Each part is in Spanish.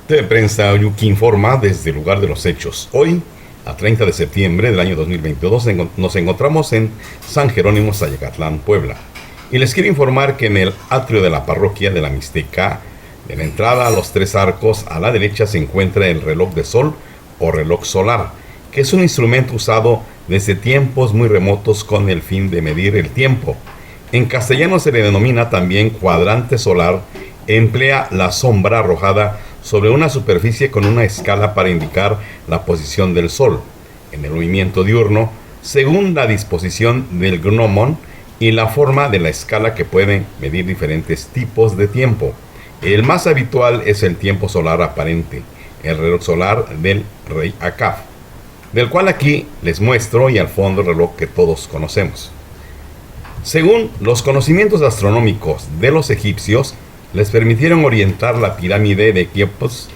De prensa Yuki informa desde el lugar de los hechos. Hoy, a 30 de septiembre del año 2022, nos encontramos en San Jerónimo, Zayacatlán, Puebla. Y les quiero informar que en el atrio de la parroquia de la Mixteca, de la entrada a los 3 arcos, a la derecha se encuentra el reloj de sol o reloj solar, que es un instrumento usado desde tiempos muy remotos con el fin de medir el tiempo. En castellano se le denomina también cuadrante solar. Emplea la sombra arrojada sobre una superficie con una escala para indicar la posición del sol en el movimiento diurno, según la disposición del gnomon y la forma de la escala, que puede medir diferentes tipos de tiempo. El más habitual es el tiempo solar aparente, el reloj solar del rey Acab, del cual aquí les muestro, y al fondo el reloj que todos conocemos. Según los conocimientos astronómicos de los egipcios, les permitieron orientar la pirámide de Keops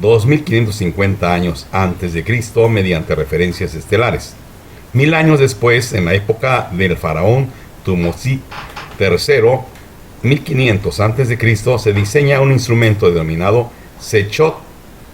2550 años antes de Cristo mediante referencias estelares. 1000 años después, en la época del faraón Thutmose III, 1500 antes de Cristo, se diseña un instrumento denominado Sechot.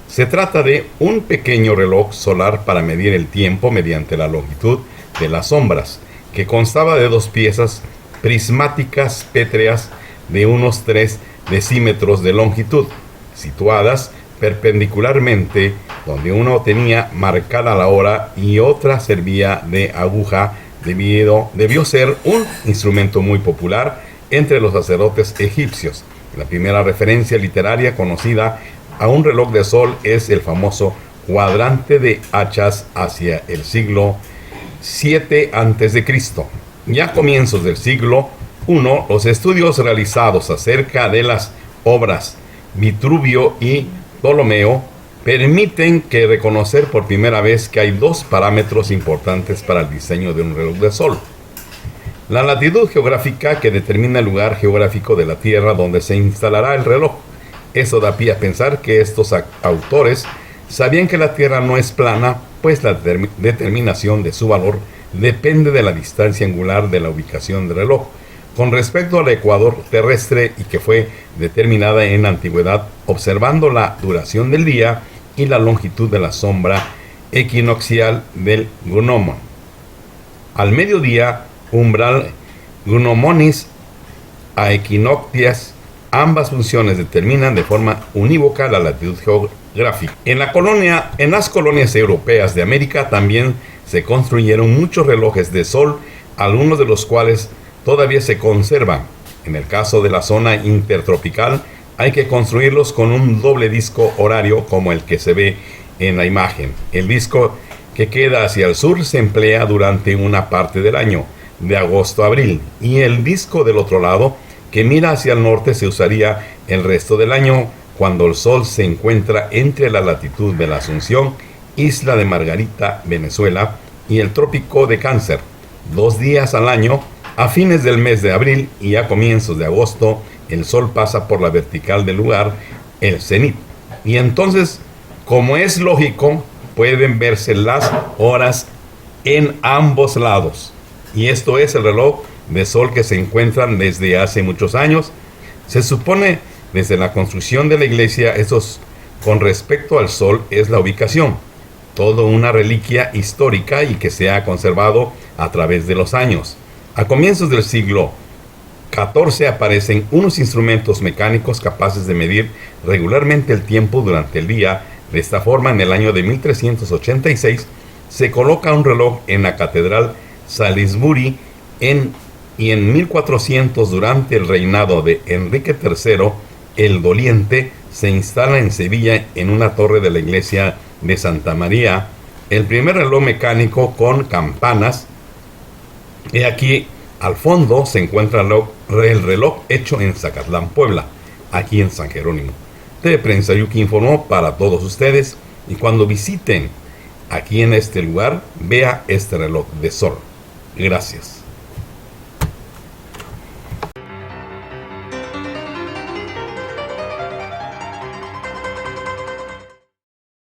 Se trata de un pequeño reloj solar para medir el tiempo mediante la longitud de las sombras, que constaba de 2 piezas prismáticas pétreas de unos 3 decímetros de longitud, situadas perpendicularmente, donde uno tenía marcada la hora y otra servía de aguja. Debió ser un instrumento muy popular entre los sacerdotes egipcios. La primera referencia literaria conocida a un reloj de sol es el famoso cuadrante de hachas hacia el siglo VII a.C. Ya a comienzos del siglo I, los estudios realizados acerca de las obras Vitruvio y Ptolomeo permiten reconocer por primera vez que hay 2 parámetros importantes para el diseño de un reloj de sol: la latitud geográfica, que determina el lugar geográfico de la Tierra donde se instalará el reloj. Eso da pie a pensar que estos autores sabían que la Tierra no es plana, pues la determinación de su valor depende de la distancia angular de la ubicación del reloj con respecto al ecuador terrestre, y que fue determinada en la antigüedad observando la duración del día y la longitud de la sombra equinoccial del gnomon. Al mediodía, umbral gnomonis a equinoctias, ambas funciones determinan de forma unívoca la latitud geográfica. En las colonias europeas de América también se construyeron muchos relojes de sol, algunos de los cuales todavía se conservan. En el caso de la zona intertropical, hay que construirlos con un doble disco horario como el que se ve en la imagen. El disco que queda hacia el sur se emplea durante una parte del año, de agosto a abril, y el disco del otro lado, que mira hacia el norte, se usaría el resto del año, cuando el sol se encuentra entre la latitud de la Asunción, Isla de Margarita, Venezuela, y el trópico de Cáncer. 2 días al año, a fines del mes de abril y a comienzos de agosto, el sol pasa por la vertical del lugar, el cenit. Y entonces, como es lógico, pueden verse las horas en ambos lados. Y esto es el reloj de sol que se encuentran desde hace muchos años. Se supone desde la construcción de la iglesia. Con respecto al sol, es la ubicación. Todo una reliquia histórica y que se ha conservado a través de los años. A comienzos del siglo XIV aparecen unos instrumentos mecánicos capaces de medir regularmente el tiempo durante el día. De esta forma, en el año de 1386, se coloca un reloj en la catedral Salisbury, y en 1400, durante el reinado de Enrique III el Doliente, se instala en Sevilla, en una torre de la iglesia de Santa María, el primer reloj mecánico con campanas. Y aquí al fondo se encuentra el reloj hecho en Zacatlán, Puebla, aquí en San Jerónimo. De Prensa Yuki informó para todos ustedes, y cuando visiten aquí en este lugar, vea este reloj de sol. Gracias.